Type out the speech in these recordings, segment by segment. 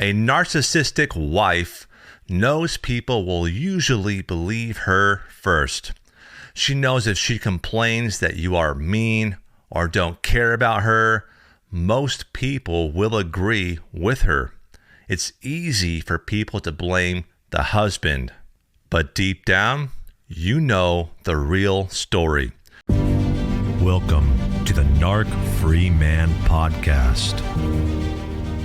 A narcissistic wife knows people will usually believe her first. She knows if she complains that you are mean or don't care about her, most people will agree with her. It's easy for people to blame the husband, but deep down, you know the real story. Welcome to the Narc Free Man Podcast.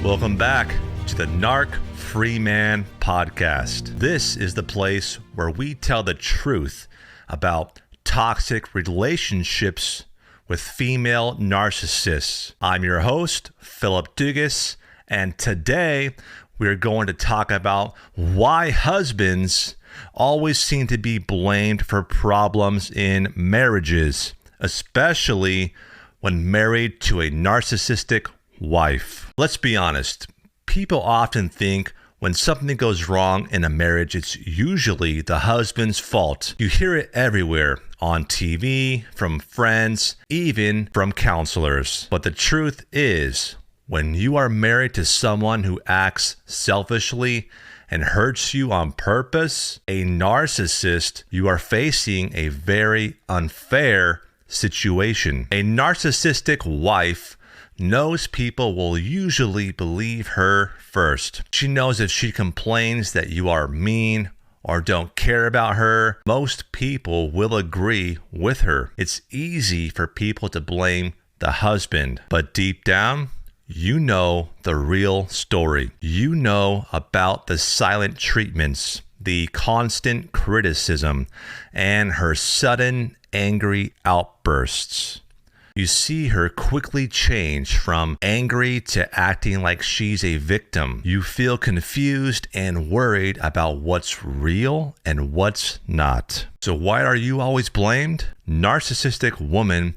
Welcome back to the Narc Free Man Podcast. This is the place where we tell the truth about toxic relationships with female narcissists. I'm your host, Phillip Dugas, and today we're going to talk about why husbands always seem to be blamed for problems in marriages, especially when married to a narcissistic wife. Let's be honest. People often think when something goes wrong in a marriage, it's usually the husband's fault. You hear it everywhere, on TV, from friends, even from counselors. But the truth is, when you are married to someone who acts selfishly and hurts you on purpose, a narcissist, you are facing a very unfair situation. A narcissistic wife knows people will usually believe her first. She knows if she complains that you are mean or don't care about her, most people will agree with her. It's easy for people to blame the husband, but deep down, you know the real story. You know about the silent treatments, the constant criticism, and her sudden angry outbursts. You see her quickly change from angry to acting like she's a victim. You feel confused and worried about what's real and what's not. So why are you always blamed? Narcissistic women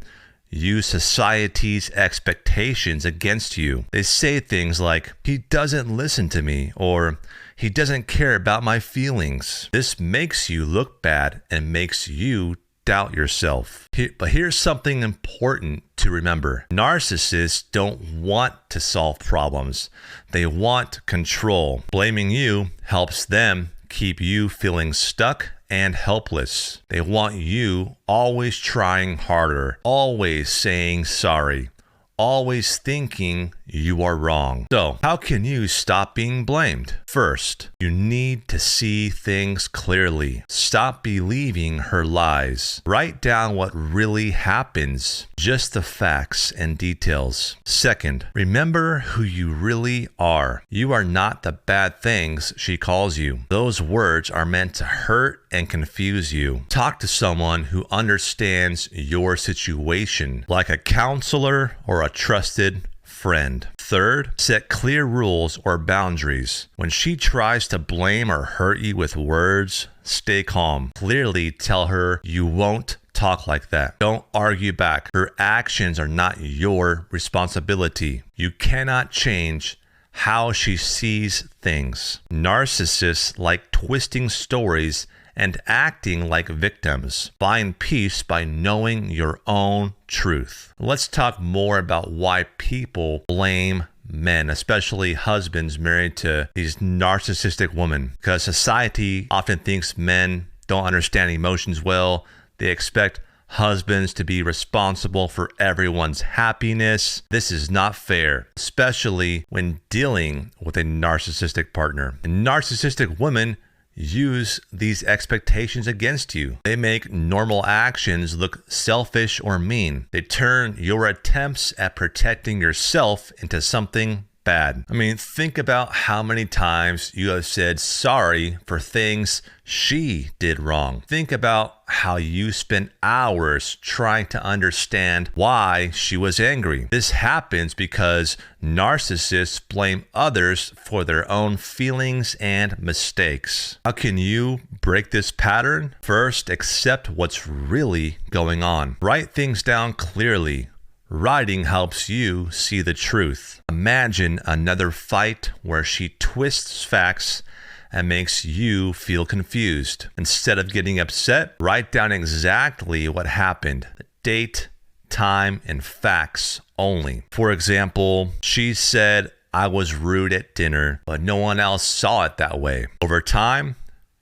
use society's expectations against you. They say things like, "He doesn't listen to me," or "He doesn't care about my feelings." This makes you look bad and makes you doubt yourself. But here's something important to remember. Narcissists don't want to solve problems. They want control. Blaming you helps them keep you feeling stuck and helpless. They want you always trying harder, always saying sorry, always thinking you are wrong. So, how can you stop being blamed? First, you need to see things clearly. Stop believing her lies. Write down what really happens, just the facts and details. Second, remember who you really are. You are not the bad things she calls you. Those words are meant to hurt and confuse you. Talk to someone who understands your situation, like a counselor or a trusted friend. Third, set clear rules or boundaries. When she tries to blame or hurt you with words, stay calm. Clearly tell her you won't talk like that. Don't argue back. Her actions are not your responsibility. You cannot change how she sees things. Narcissists like twisting stories and acting like victims. Find peace by knowing your own truth. Let's talk more about why people blame men, especially husbands married to these narcissistic women. Because society often thinks men don't understand emotions well. They expect husbands to be responsible for everyone's happiness. This is not fair, especially when dealing with a narcissistic partner. A narcissistic woman use these expectations against you. They make normal actions look selfish or mean. They turn your attempts at protecting yourself into something bad. I mean, think about how many times you have said sorry for things she did wrong. Think about how you spent hours trying to understand why she was angry. This happens because narcissists blame others for their own feelings and mistakes. How can you break this pattern? First, accept what's really going on. Write things down clearly. Writing helps you see the truth. Imagine another fight where she twists facts and makes you feel confused. Instead of getting upset, write down exactly what happened. The date, time, and facts only. For example, she said, I was rude at dinner, but no one else saw it that way. Over time,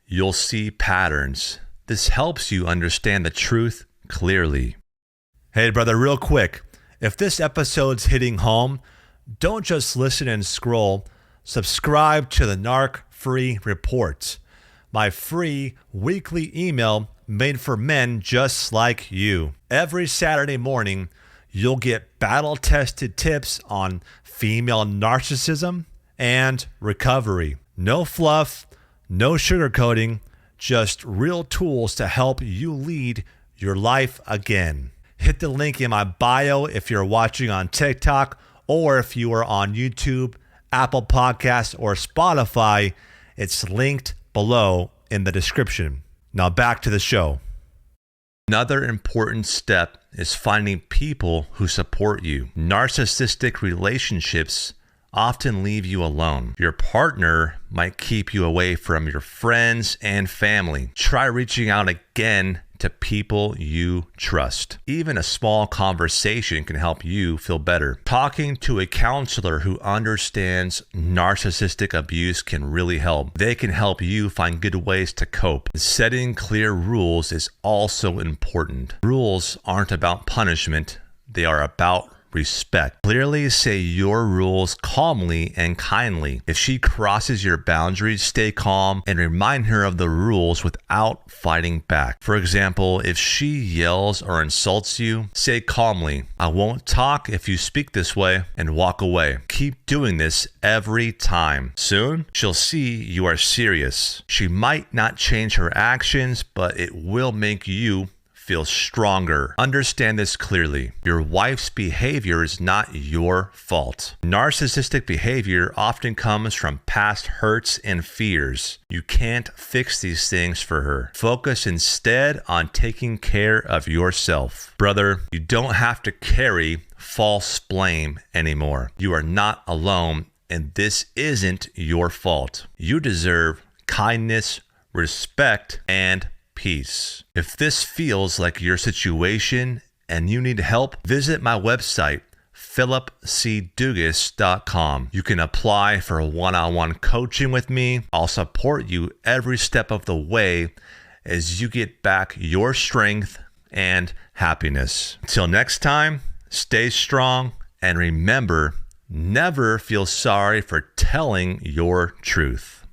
you'll see patterns. This helps you understand the truth clearly. Hey, brother, real quick. If this episode's hitting home, don't just listen and scroll. Subscribe to the Narc Free Report, my free weekly email made for men just like you. Every Saturday morning, you'll get battle-tested tips on female narcissism and recovery. No fluff, no sugarcoating, just real tools to help you lead your life again. Hit the link in my bio if you're watching on TikTok, or if you are on YouTube, Apple Podcasts, or Spotify, it's linked below in the description. Now back to the show. Another important step is finding people who support you. Narcissistic relationships often leave you alone. Your partner might keep you away from your friends and family. Try reaching out again to people you trust. Even a small conversation can help you feel better. Talking to a counselor who understands narcissistic abuse can really help. They can help you find good ways to cope. Setting clear rules is also important. Rules aren't about punishment. They are about respect. Clearly say your rules calmly and kindly. If she crosses your boundaries, stay calm and remind her of the rules without fighting back. For example, if she yells or insults you, say calmly, "I won't talk if you speak this way," and walk away. Keep doing this every time. Soon, she'll see you are serious. She might not change her actions, but it will make you feel stronger. Understand this clearly. Your wife's behavior is not your fault. Narcissistic behavior often comes from past hurts and fears. You can't fix these things for her. Focus instead on taking care of yourself. Brother, you don't have to carry false blame anymore. You are not alone, and this isn't your fault. You deserve kindness, respect, and peace. If this feels like your situation and you need help, visit my website, phillipdugas.com. You can apply for one-on-one coaching with me. I'll support you every step of the way as you get back your strength and happiness. Until next time, stay strong and remember, never feel sorry for telling your truth.